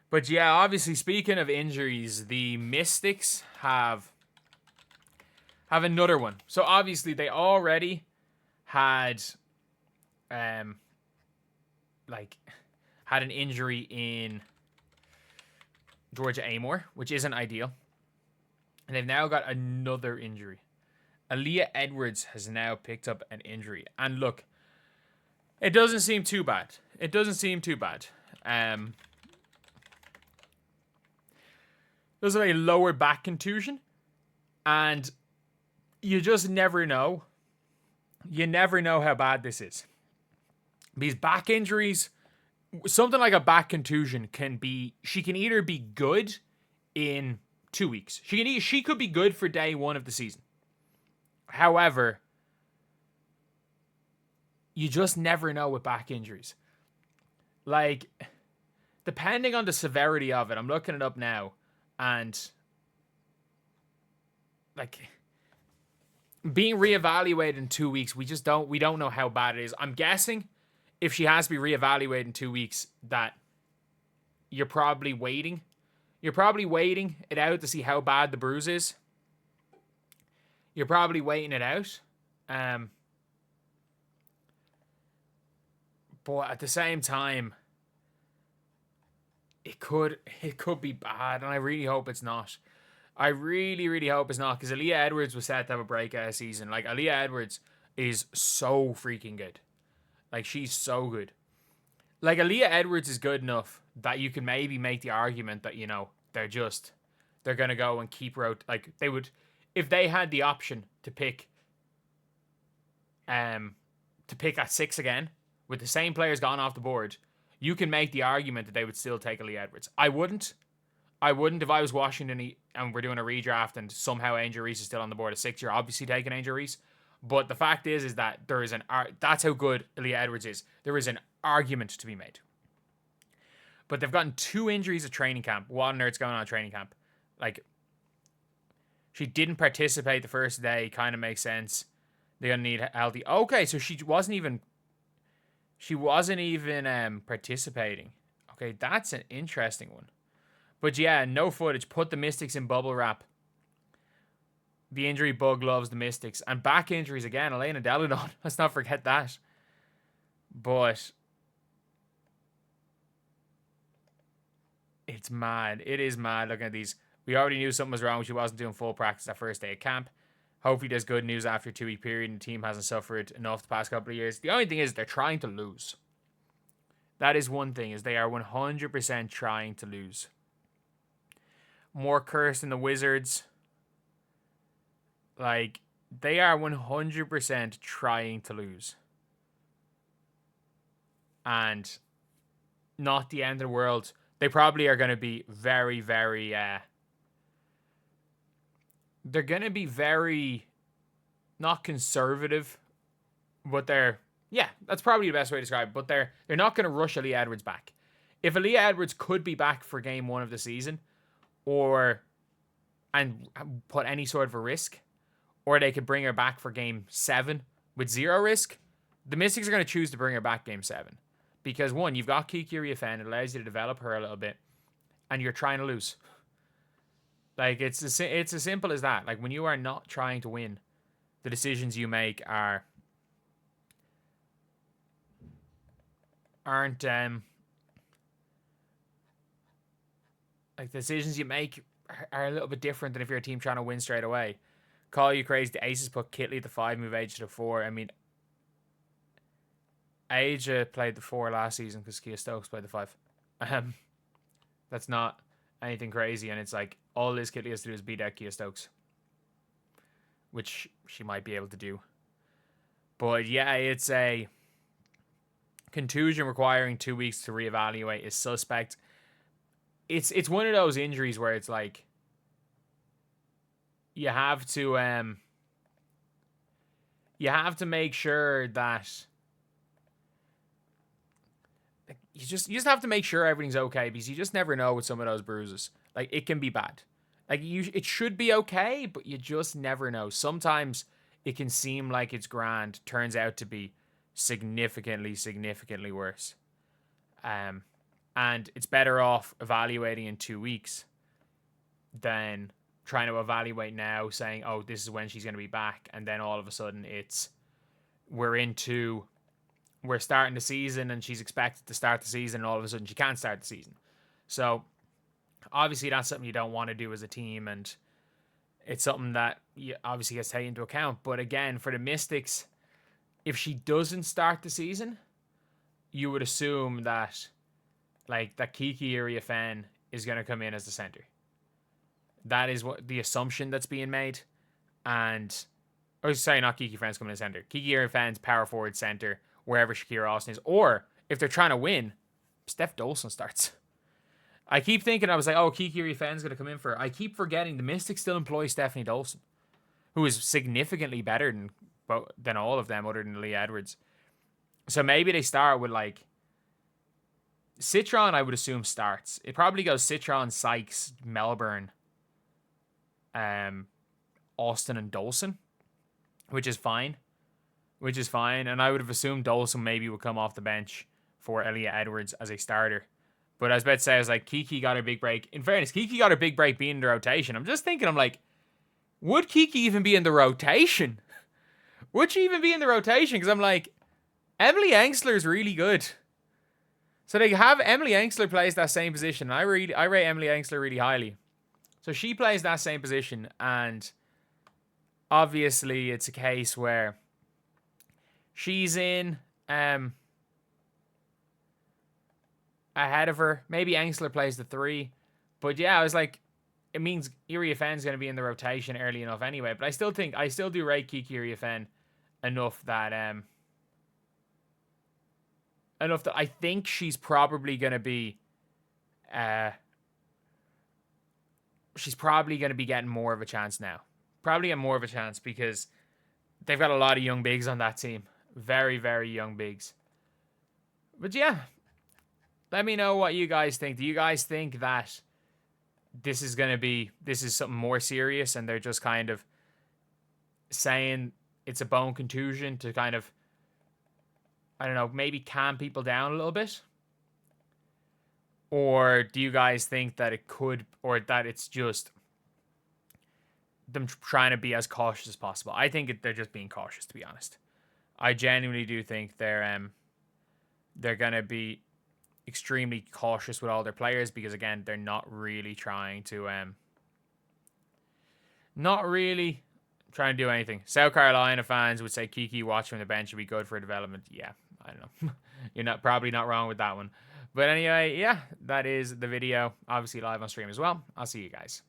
But yeah, obviously, speaking of injuries, the Mystics have another one. So obviously, they already had like had an injury in Georgia Amore, which isn't ideal. And they've now got another injury. Aaliyah Edwards has now picked up an injury. And look, it doesn't seem too bad. It doesn't seem too bad. There's a lower back contusion. And you just never know. You never know how bad this is. These back injuries, something like a back contusion she can either be good in 2 weeks. She could be good for day one of the season. However, you just never know with back injuries. Like, depending on the severity of it, I'm looking it up now, and like being reevaluated in 2 weeks, we don't know how bad it is. I'm guessing if she has to be reevaluated in 2 weeks, that you're probably waiting. You're probably waiting it out to see how bad the bruise is. You're probably waiting it out. But at the same time, it could be bad, and I really hope it's not. I really, really hope it's not, because Aaliyah Edwards was set to have a breakout season. Like, Aaliyah Edwards is so freaking good. Like, she's so good. Like, Aaliyah Edwards is good enough that you can maybe make the argument that, they're going to go and keep her out. Like, they would, if they had the option to pick at 6 again, with the same players gone off the board, you can make the argument that they would still take Aaliyah Edwards. I wouldn't if I was Washington and we're doing a redraft and somehow Angel Reese is still on the board at 6. You're obviously taking Angel Reese. But the fact is that there is that's how good Aaliyah Edwards is. There is an argument to be made. But they've gotten 2 injuries at training camp. What on earth's going on at training camp? Like, she didn't participate the first day. Kind of makes sense. They're gonna need healthy. Okay, so she wasn't even participating. Okay, that's an interesting one. But yeah, no footage. Put the Mystics in bubble wrap. The injury bug loves the Mystics. And back injuries again. Elena Deladon. Let's not forget that. But it's mad. It is mad looking at these. We already knew something was wrong. She wasn't doing full practice that first day of camp. Hopefully there's good news after a 2-week period and the team hasn't suffered enough the past couple of years. The only thing is they're trying to lose. That is one thing, is they are 100% trying to lose. More cursed than the Wizards. Like, they are 100% trying to lose. And not the end of the world. They probably are going to be very, very... they're going to be very... not conservative. But they're... yeah, that's probably the best way to describe it. But they're not going to rush Aaliyah Edwards back. If Aaliyah Edwards could be back for game 1 of the season... and put any sort of a risk, or they could bring her back for game 7 with 0 risk, the Mystics are going to choose to bring her back game 7. Because 1, you've got Kiki Riafen, it allows you to develop her a little bit, and you're trying to lose. Like, it's as simple as that. Like, when you are not trying to win, the decisions you make aren't like, the decisions you make are a little bit different than if you're a team trying to win straight away. Call you crazy. The Aces put Kitley at the 5, move Age to the 4. I mean, Age played the 4 last season because Kia Stokes played the 5. That's not anything crazy, and it's like all Liz Kitley has to do is beat out Kia Stokes, which she might be able to do. But yeah, it's a contusion requiring 2 weeks to reevaluate is suspect. It's one of those injuries where it's like you have to make sure that you just have to make sure everything's okay, because you just never know with some of those bruises. Like, it can be bad. Like, it should be okay, but you just never know. Sometimes it can seem like it's grand, turns out to be significantly, significantly worse. And And it's better off evaluating in 2 weeks than trying to evaluate now, saying, oh, this is when she's going to be back. And then all of a sudden we're starting the season and she's expected to start the season, and all of a sudden she can't start the season. So obviously that's something you don't want to do as a team, and it's something that you obviously gets taken into account. But again, for the Mystics, if she doesn't start the season, you would assume that Kiki Iriafen is going to come in as the center. That is what the assumption that's being made. And, oh, sorry, not Kiki Friends coming in center. Kiki Iriafen's power forward center, wherever Shakira Austin is. Or, if they're trying to win, Steph Dolson starts. I keep thinking, I was like, oh, Kiki Iriafen's going to come in for her. I keep forgetting the Mystics still employ Stephanie Dolson, who is significantly better than all of them other than Aaliyah Edwards. So maybe they start with, like, Citron, I would assume, starts. It probably goes Citron, Sykes, Melbourne, Austin, and Dolson, which is fine. And I would have assumed Dolson maybe would come off the bench for Aaliyah Edwards as a starter. But I was about to say, I was like, Kiki got her big break. In fairness, Kiki got her big break being in the rotation. I'm just thinking, I'm like, would Kiki even be in the rotation? Would she even be in the rotation? Because I'm like, Emily Engsler is really good. So they have Emily Engsler plays that same position. I rate Emily Engsler really highly. So she plays that same position, and obviously it's a case where she's in ahead of her. Maybe Engsler plays the 3. But yeah, I was like, it means Iriafen's going to be in the rotation early enough anyway. But I still do rate Kiki Iriafen enough that I think she's probably going to be getting more of a chance now. Probably getting more of a chance because they've got a lot of young bigs on that team. Very, very young bigs. But yeah, let me know what you guys think. Do you guys think that this is something more serious and they're just kind of saying it's a bone contusion to kind of, I don't know, maybe calm people down a little bit? Or do you guys think that it could, or that it's just them trying to be as cautious as possible? I think they're just being cautious, to be honest. I genuinely do think they're going to be extremely cautious with all their players because, again, they're not really trying to do anything. South Carolina fans would say Kiki watching from the bench would be good for development. Yeah, I don't know. You're probably not wrong with that one. But anyway, yeah, that is the video. Obviously live on stream as well. I'll see you guys.